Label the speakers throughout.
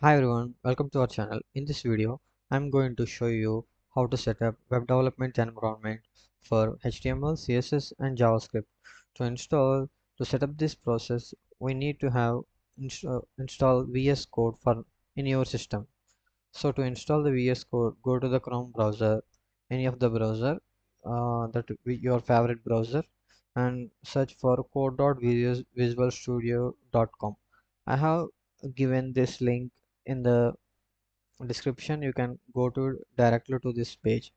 Speaker 1: Hi everyone, welcome to our channel. In this video, I'm going to show you how to set up web development environment for HTML, CSS and JavaScript. To set up this process, we need to have install VS Code for in your system. So to install the VS Code, go to the Chrome browser, any of the browser, your favorite browser, and search for code.visualstudio.com. I have given this link in the description. You can go to directly to this page.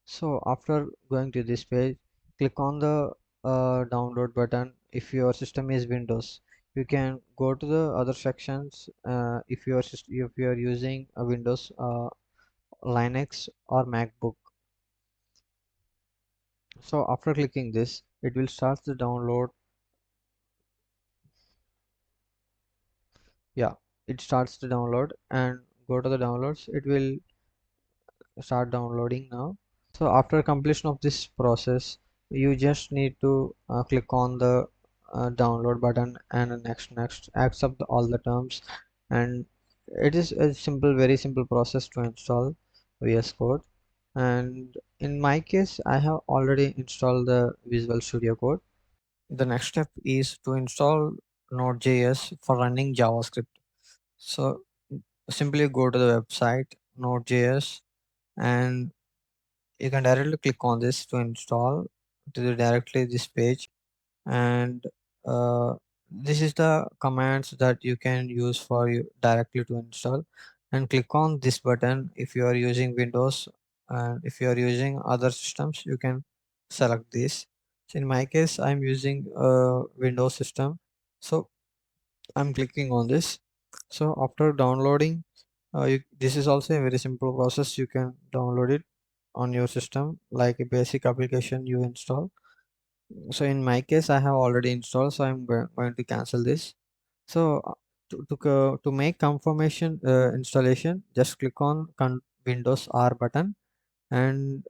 Speaker 1: So after going to this page, click on the download button. If your system is Windows, you can go to the other sections. If you are using a Windows, Linux or MacBook. So after clicking this, it will start the download. Yeah, it starts the download, and go to the downloads. It will start downloading now. So after completion of this process, you just need to click on the download button and next accept all the terms, and it is a very simple process to install VS Code. And in my case, I have already installed the Visual Studio Code. The next step is to install Node.js for running JavaScript. So simply go to the website Node.js, and you can directly click on this to install to directly this page. And uh, this is the commands that you can use for you directly to install, and click on this button if you are using Windows, and if you are using other systems you can select this. So in my case I'm using a Windows system, so I'm clicking on this. So after downloading, this is also a very simple process. You can download it on your system like a basic application you install. So in my case, I have already installed, so I'm going to cancel this. So to make confirmation installation, just click on Windows R button and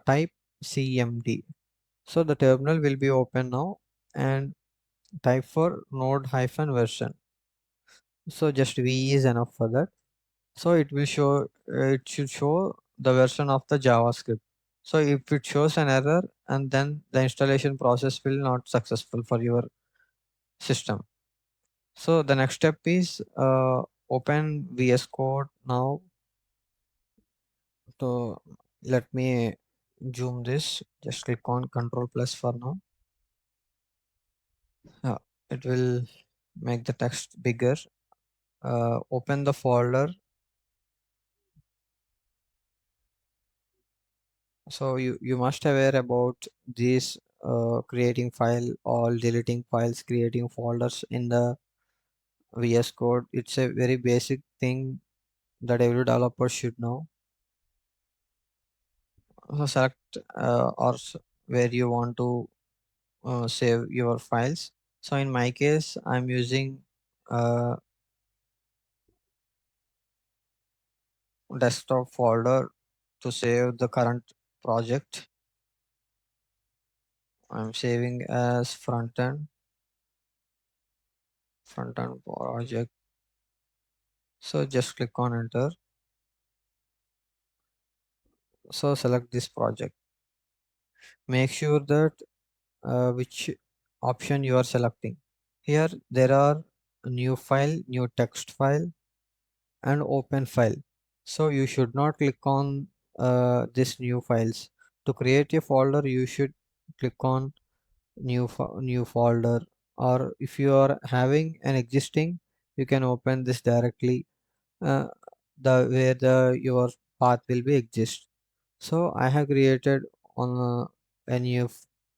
Speaker 1: type CMD. So the terminal will be open now, and type for node hyphen version. So just V is enough for that. So it should show the version of the JavaScript. So if it shows an error, and then the installation process will not successful for your system. So the next step is open VS Code now. So let me zoom this. Just click on Control plus for now. uh, it will make the text bigger. Open the folder. So you must aware about this, creating file or deleting files, creating folders in the VS Code. It's a very basic thing that every developer should know. So select where you want to save your files. So in my case, I'm using a desktop folder to save the current project. I'm saving as front end project. So just click on enter. So select this project. Make sure that which option you are selecting. Here there are new file, new text file, and open file. So you should not click on this new files. To create a folder, you should click on new folder, or if you are having an existing, you can open this directly, uh, the where the your path will be exist. So I have created on a new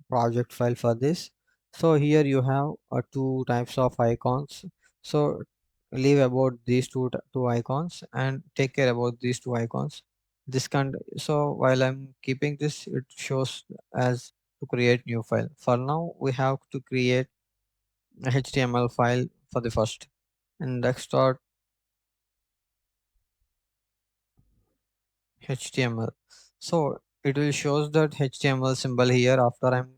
Speaker 1: project file for this. So here you have two types of icons. So leave about these two icons and take care about these two icons. This can, so while I'm keeping this, it shows as to create new file. For now we have to create a HTML file for the first, and next start HTML. So it will shows that HTML symbol here after I'm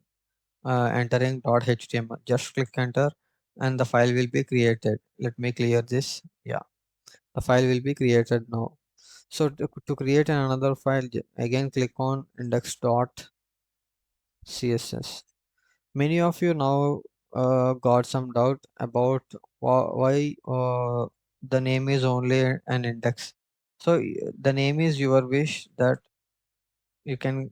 Speaker 1: entering .html. Just click enter and the file will be created. Let me clear this. Yeah. the file will be created now. So to create another file, again click on index.css. Many of you now got some doubt about why the name is only an index. So the name is your wish, that you can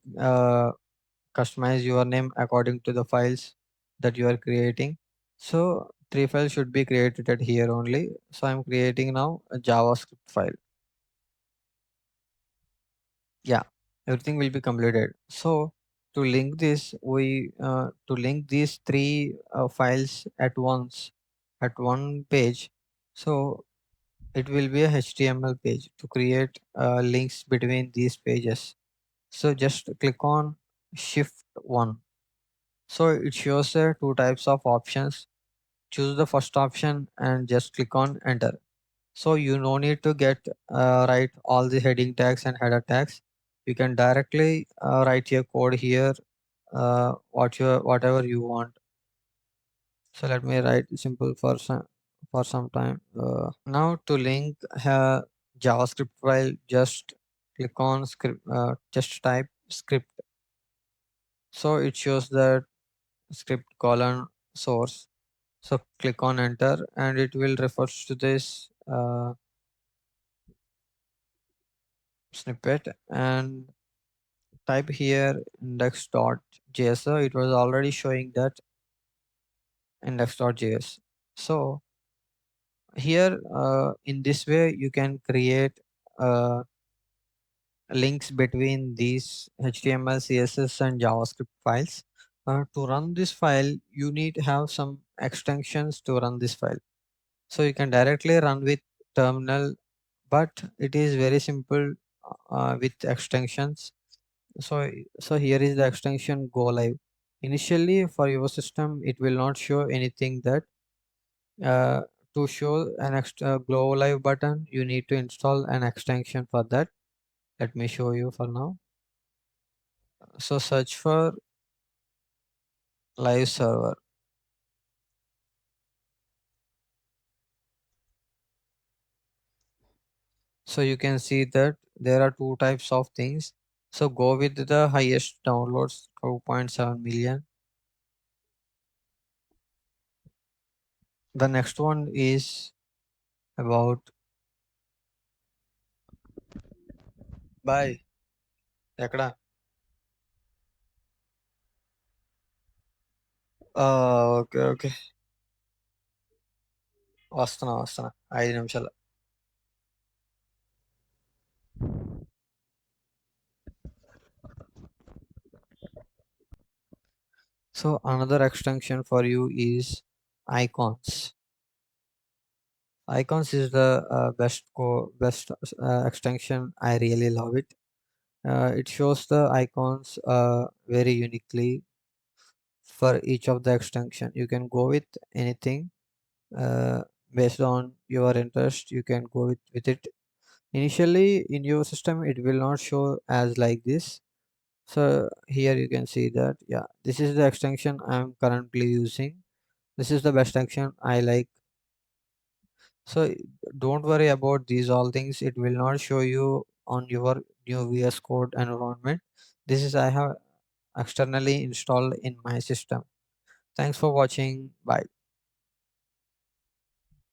Speaker 1: customize your name according to the files that you are creating. So three files should be created at here only. So I'm creating now a JavaScript file. Yeah, everything will be completed. So to link these three files at once at one page, so it will be a HTML page to create links between these pages. So just click on shift 1. So it shows two types of options. Choose the first option and just click on enter. So you no need to get write all the heading tags and header tags. You can directly write your code here, whatever you want. So let me write simple for some time. Now to link JavaScript file, just click on script. Just type script. So it shows that script colon source. So click on enter and it will refer to this snippet, and type here index.js. It was already showing that index.js. So here in this way you can create uh, links between these HTML, CSS and JavaScript files. To run this file, you need to have some extensions to run this file. So you can directly run with terminal, but it is very simple with extensions. So here is the extension go live. Initially for your system, it will not show anything that uh, to show an extra go live button, you need to install an extension for that. Let me show you for now. So search for live server. So you can see that there are two types of things. So go with the highest downloads, 2.7 million. The next one is about bye. ఎక్కడ okay okay వస్తున్నా 5 నిమిషాలు. So another extension for you is icons. Icons is the best extension. I really love it. It shows the icons very uniquely for each of the extension. You can go with anything uh, based on your interest. You can go with it. Initially in your system, it will not show as like this. So here you can see that, yeah, this is the extension I'm currently using. This is the best extension I like. So don't worry about these all things. It will not show you on your new VS Code environment. This is I have externally installed in my system. Thanks for watching. Bye.